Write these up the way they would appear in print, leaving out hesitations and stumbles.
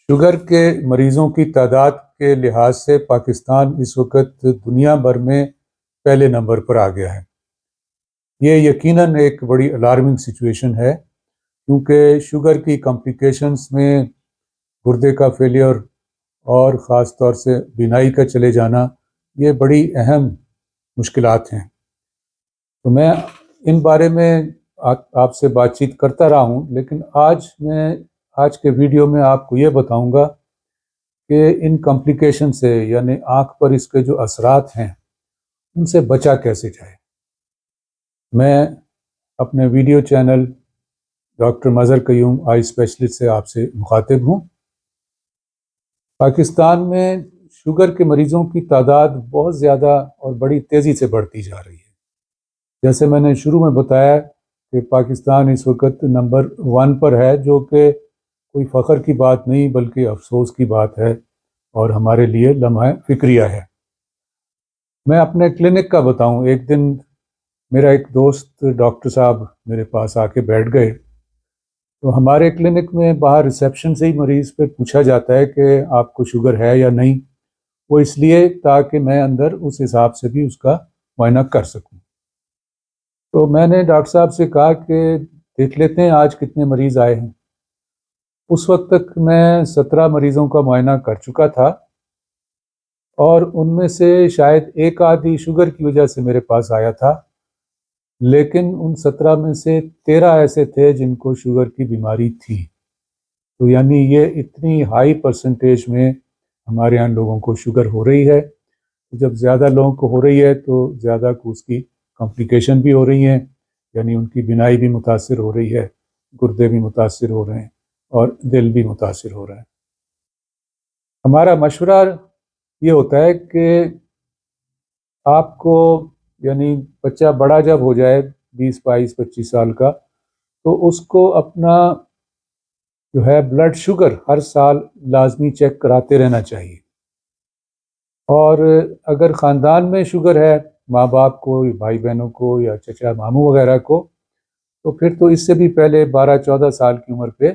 Sugar کے مریضوں کی تعداد کے لحاظ سے پاکستان اس وقت دنیا بھر میں پہلے نمبر پر آ گیا ہے۔ یہ یقیناً ایک بڑی الارمنگ سچویشن ہے، کیونکہ شوگر کی کمپلیکیشنز میں گردے کا فیلئر اور خاص طور سے بینائی کا چلے جانا یہ بڑی اہم مشکلات ہیں۔ تو میں ان بارے میں آپ سے بات چیت کرتا رہا ہوں، لیکن آج کے ویڈیو میں آپ کو یہ بتاؤں گا کہ ان کمپلیکیشن سے یعنی آنکھ پر اس کے جو اثرات ہیں ان سے بچا کیسے جائے۔ میں اپنے ویڈیو چینل ڈاکٹر مظہر قیوم آئی اسپیشلسٹ سے آپ سے مخاطب ہوں۔ پاکستان میں شوگر کے مریضوں کی تعداد بہت زیادہ اور بڑی تیزی سے بڑھتی جا رہی ہے۔ جیسے میں نے شروع میں بتایا کہ پاکستان اس وقت نمبر 1 پر ہے، جو کہ کوئی فخر کی بات نہیں بلکہ افسوس کی بات ہے اور ہمارے لیے لمحہ فکریہ ہے۔ میں اپنے کلینک کا بتاؤں، ایک دن میرا ایک دوست ڈاکٹر صاحب میرے پاس آ کے بیٹھ گئے، تو ہمارے کلینک میں باہر ریسیپشن سے ہی مریض پہ پوچھا جاتا ہے کہ آپ کو شوگر ہے یا نہیں، وہ اس لیے تاکہ میں اندر اس حساب سے بھی اس کا معائنہ کر سکوں۔ تو میں نے ڈاکٹر صاحب سے کہا کہ دیکھ لیتے ہیں آج کتنے مریض آئے ہیں۔ اس وقت تک میں 17 مریضوں کا معائنہ کر چکا تھا، اور ان میں سے شاید ایک آدھی شوگر کی وجہ سے میرے پاس آیا تھا، لیکن ان 17 میں سے 13 ایسے تھے جن کو شوگر کی بیماری تھی۔ تو یعنی یہ اتنی ہائی پرسنٹیج میں ہمارے یہاں لوگوں کو شوگر ہو رہی ہے۔ جب زیادہ لوگوں کو ہو رہی ہے تو زیادہ کو اس کی کمپلیکیشن بھی ہو رہی ہیں، یعنی ان کی بینائی بھی متاثر ہو رہی ہے، گردے بھی متاثر ہو رہے ہیں اور دل بھی متاثر ہو رہا ہے۔ ہمارا مشورہ یہ ہوتا ہے کہ آپ کو یعنی بچہ بڑا جب ہو جائے 20 22 25 سال کا، تو اس کو اپنا جو ہے بلڈ شوگر ہر سال لازمی چیک کراتے رہنا چاہیے۔ اور اگر خاندان میں شوگر ہے، ماں باپ کو، بھائی بہنوں کو یا چچا ماموں وغیرہ کو، تو پھر تو اس سے بھی پہلے 12 14 سال کی عمر پہ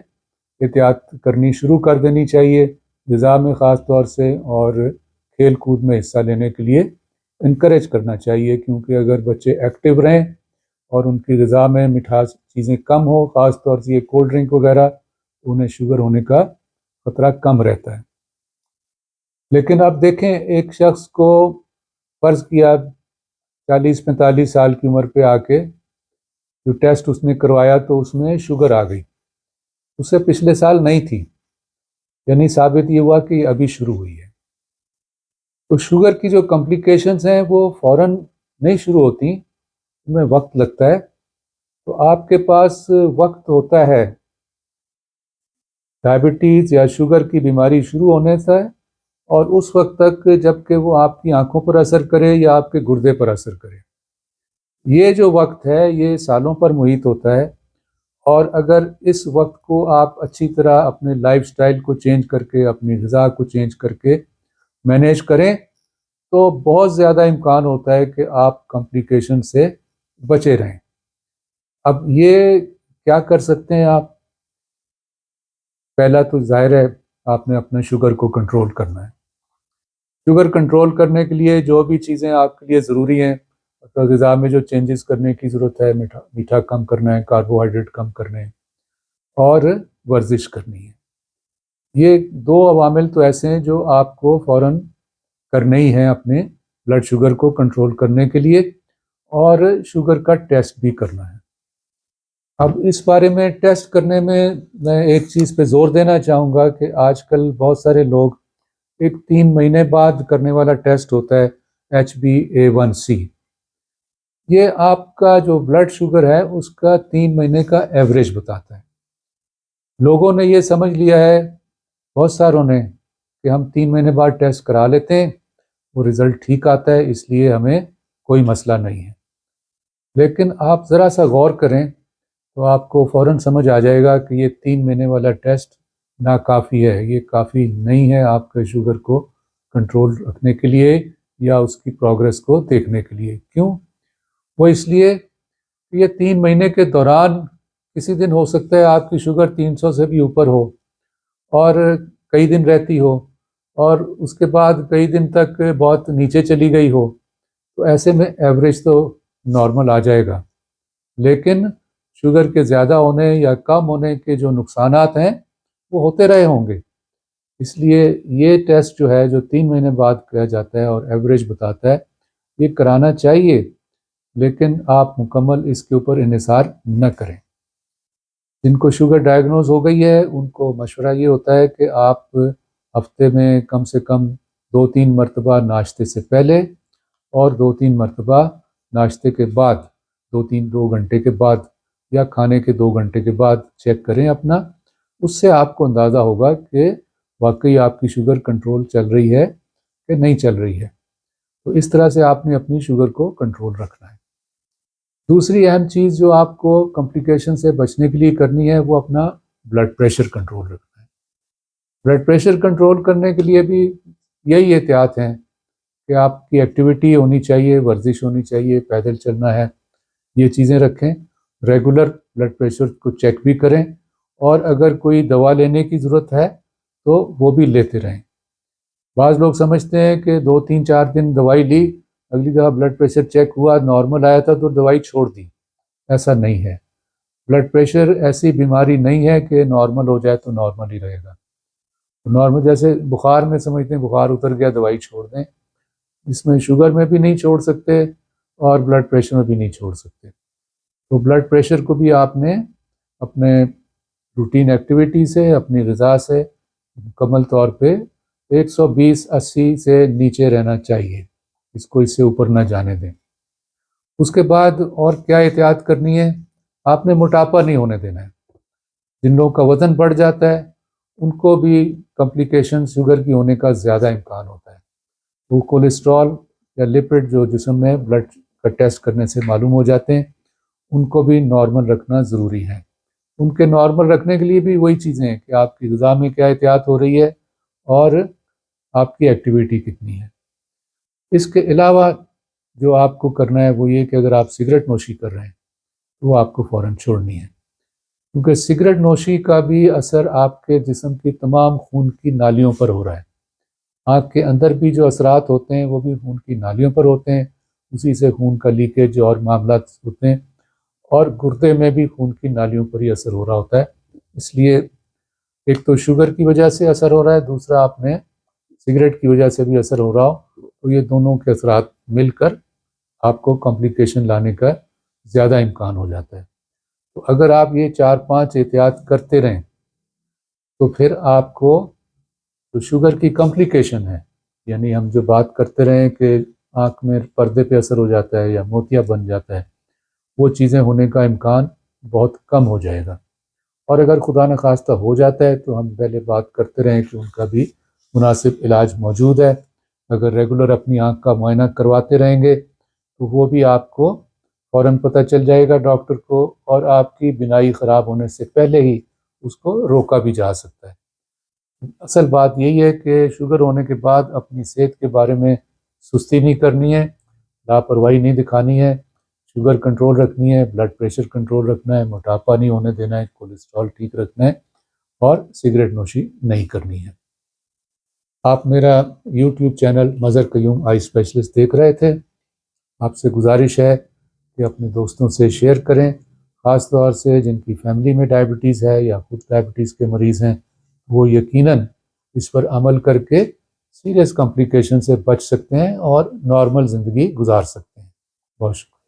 احتیاط کرنی شروع کر دینی چاہیے، غذا میں خاص طور سے، اور کھیل کود میں حصہ لینے کے لیے انکریج کرنا چاہیے، کیونکہ اگر بچے ایکٹیو رہیں اور ان کی غذا میں مٹھاس چیزیں کم ہو، خاص طور سے یہ کولڈ ڈرنک وغیرہ، تو انہیں شوگر ہونے کا خطرہ کم رہتا ہے۔ لیکن اب دیکھیں، ایک شخص کو فرض کیا 40 45 سال کی عمر پہ آ کے جو ٹیسٹ اس نے کروایا تو اس میں شوگر آ گئی، اسے پچھلے سال نہیں تھی، یعنی ثابت یہ ہوا کہ ابھی شروع ہوئی ہے۔ تو شوگر کی جو کمپلیکیشنز ہیں وہ فوراً نہیں شروع ہوتی، ان میں وقت لگتا ہے۔ تو آپ کے پاس وقت ہوتا ہے ڈائبٹیز یا شوگر کی بیماری شروع ہونے سے اور اس وقت تک جب کہ وہ آپ کی آنکھوں پر اثر کرے یا آپ کے گردے پر اثر کرے۔ یہ جو وقت ہے یہ سالوں پر محیط ہوتا ہے، اور اگر اس وقت کو آپ اچھی طرح اپنے لائف سٹائل کو چینج کر کے، اپنی غذا کو چینج کر کے مینیج کریں تو بہت زیادہ امکان ہوتا ہے کہ آپ کمپلیکیشن سے بچے رہیں۔ اب یہ کیا کر سکتے ہیں آپ؟ پہلا تو ظاہر ہے آپ نے اپنے شوگر کو کنٹرول کرنا ہے۔ شوگر کنٹرول کرنے کے لیے جو بھی چیزیں آپ کے لیے ضروری ہیں، غذا میں جو چینجز کرنے کی ضرورت ہے، میٹھا کم کرنا ہے، کاربوہائیڈریٹ کم کرنے ہیں، اور ورزش کرنی ہے۔ یہ 2 عوامل تو ایسے ہیں جو آپ کو فوراً کرنے ہی ہیں اپنے بلڈ شوگر کو کنٹرول کرنے کے لیے، اور شوگر کا ٹیسٹ بھی کرنا ہے۔ اب اس بارے میں ٹیسٹ کرنے میں ایک چیز پہ زور دینا چاہوں گا کہ آج کل بہت سارے لوگ ایک 3 مہینے بعد کرنے والا ٹیسٹ ہوتا ہے HbA1c۔ یہ آپ کا جو بلڈ شوگر ہے اس کا 3 مہینے کا ایوریج بتاتا ہے۔ لوگوں نے یہ سمجھ لیا ہے، بہت ساروں نے، کہ ہم 3 مہینے بعد ٹیسٹ کرا لیتے ہیں، وہ رزلٹ ٹھیک آتا ہے، اس لیے ہمیں کوئی مسئلہ نہیں ہے۔ لیکن آپ ذرا سا غور کریں تو آپ کو فوراً سمجھ آ جائے گا کہ یہ 3 مہینے والا ٹیسٹ ناکافی ہے، یہ کافی نہیں ہے آپ کے شوگر کو کنٹرول رکھنے کے لیے یا اس کی پروگریس کو دیکھنے کے لیے۔ کیوں؟ وہ اس لیے کہ یہ 3 مہینے کے دوران کسی دن ہو سکتا ہے آپ کی شوگر 300 سے بھی اوپر ہو، اور کئی دن رہتی ہو اور اس کے بعد کئی دن تک بہت نیچے چلی گئی ہو، تو ایسے میں ایوریج تو نارمل آ جائے گا، لیکن شوگر کے زیادہ ہونے یا کم ہونے کے جو نقصانات ہیں وہ ہوتے رہے ہوں گے۔ اس لیے یہ ٹیسٹ جو ہے جو 3 مہینے بعد کیا جاتا ہے اور ایوریج بتاتا ہے، یہ کرانا چاہیے، لیکن آپ مکمل اس کے اوپر انحصار نہ کریں۔ جن کو شوگر ڈائگنوز ہو گئی ہے ان کو مشورہ یہ ہوتا ہے کہ آپ ہفتے میں کم سے کم 2-3 مرتبہ ناشتے سے پہلے اور 2-3 مرتبہ ناشتے کے بعد، 2 گھنٹے کے بعد یا کھانے کے 2 گھنٹے کے بعد چیک کریں اپنا۔ اس سے آپ کو اندازہ ہوگا کہ واقعی آپ کی شوگر کنٹرول چل رہی ہے کہ نہیں چل رہی ہے۔ تو اس طرح سے آپ نے اپنی شوگر کو کنٹرول رکھنا ہے۔ دوسری اہم چیز جو آپ کو کمپلیکیشن سے بچنے کے لیے کرنی ہے وہ اپنا بلڈ پریشر کنٹرول رکھنا ہے۔ بلڈ پریشر کنٹرول کرنے کے لیے بھی یہی احتیاط ہیں کہ آپ کی ایکٹیویٹی ہونی چاہیے، ورزش ہونی چاہیے، پیدل چلنا ہے، یہ چیزیں رکھیں۔ ریگولر بلڈ پریشر کو چیک بھی کریں، اور اگر کوئی دوا لینے کی ضرورت ہے تو وہ بھی لیتے رہیں۔ بعض لوگ سمجھتے ہیں کہ 2-3-4 دن دوائی لی، اگلی دفعہ بلڈ پریشر چیک ہوا نارمل آیا تھا تو دوائی چھوڑ دی۔ ایسا نہیں ہے۔ بلڈ پریشر ایسی بیماری نہیں ہے کہ نارمل ہو جائے تو نارمل ہی رہے گا۔ نارمل جیسے بخار میں سمجھتے ہیں بخار اتر گیا دوائی چھوڑ دیں، اس میں شوگر میں بھی نہیں چھوڑ سکتے اور بلڈ پریشر میں بھی نہیں چھوڑ سکتے۔ تو بلڈ پریشر کو بھی آپ نے اپنے روٹین ایکٹیویٹی سے، اپنی غذا سے مکمل طور پہ 120-80 سے نیچے رہنا چاہیے، اس کو اس سے اوپر نہ جانے دیں۔ اس کے بعد اور کیا احتیاط کرنی ہے؟ آپ نے موٹاپا نہیں ہونے دینا ہے۔ جن لوگوں کا وزن بڑھ جاتا ہے ان کو بھی کمپلیکیشن شوگر کی ہونے کا زیادہ امکان ہوتا ہے۔ وہ کولیسٹرول یا لپڈ جو جسم میں بلڈ کا ٹیسٹ کرنے سے معلوم ہو جاتے ہیں، ان کو بھی نارمل رکھنا ضروری ہے۔ ان کے نارمل رکھنے کے لیے بھی وہی چیزیں ہیں کہ آپ کی غذا میں کیا احتیاط ہو رہی ہے اور آپ کی ایکٹیویٹی کتنی ہے۔ اس کے علاوہ جو آپ کو کرنا ہے وہ یہ کہ اگر آپ سگریٹ نوشی کر رہے ہیں تو وہ آپ کو فوراً چھوڑنی ہے، کیونکہ سگریٹ نوشی کا بھی اثر آپ کے جسم کی تمام خون کی نالیوں پر ہو رہا ہے۔ آنکھ کے اندر بھی جو اثرات ہوتے ہیں وہ بھی خون کی نالیوں پر ہوتے ہیں، اسی سے خون کا لیکیج اور معاملات ہوتے ہیں، اور گردے میں بھی خون کی نالیوں پر ہی اثر ہو رہا ہوتا ہے۔ اس لیے ایک تو شوگر کی وجہ سے اثر ہو رہا ہے، دوسرا آپ نے سگریٹ کی وجہ سے بھی اثر ہو رہا ہو، تو یہ دونوں کے اثرات مل کر آپ کو کمپلیکیشن لانے کا زیادہ امکان ہو جاتا ہے۔ تو اگر آپ یہ 4-5 احتیاط کرتے رہیں تو پھر آپ کو جو شوگر کی کمپلیکیشن ہے، یعنی ہم جو بات کرتے رہیں کہ آنکھ میں پردے پہ اثر ہو جاتا ہے یا موتیا بن جاتا ہے، وہ چیزیں ہونے کا امکان بہت کم ہو جائے گا۔ اور اگر خدا نخواستہ ہو جاتا ہے تو ہم پہلے بات کرتے رہیں کہ ان کا بھی مناسب علاج موجود ہے۔ اگر ریگولر اپنی آنکھ کا معائنہ کرواتے رہیں گے تو وہ بھی آپ کو فوراً پتہ چل جائے گا ڈاکٹر کو، اور آپ کی بینائی خراب ہونے سے پہلے ہی اس کو روکا بھی جا سکتا ہے۔ اصل بات یہی ہے کہ شوگر ہونے کے بعد اپنی صحت کے بارے میں سستی نہیں کرنی ہے، لاپرواہی نہیں دکھانی ہے، شوگر کنٹرول رکھنی ہے، بلڈ پریشر کنٹرول رکھنا ہے، موٹاپا نہیں ہونے دینا ہے، کولیسٹرول ٹھیک رکھنا ہے، اور سگریٹ نوشی نہیں کرنی ہے۔ آپ میرا یوٹیوب چینل مظہر قیوم آئی اسپیشلسٹ دیکھ رہے تھے۔ آپ سے گزارش ہے کہ اپنے دوستوں سے شیئر کریں، خاص طور سے جن کی فیملی میں ڈائبٹیز ہے یا خود ڈائبٹیز کے مریض ہیں، وہ یقیناً اس پر عمل کر کے سیریس کمپلیکیشن سے بچ سکتے ہیں اور نارمل زندگی گزار سکتے ہیں۔ بہت شکریہ۔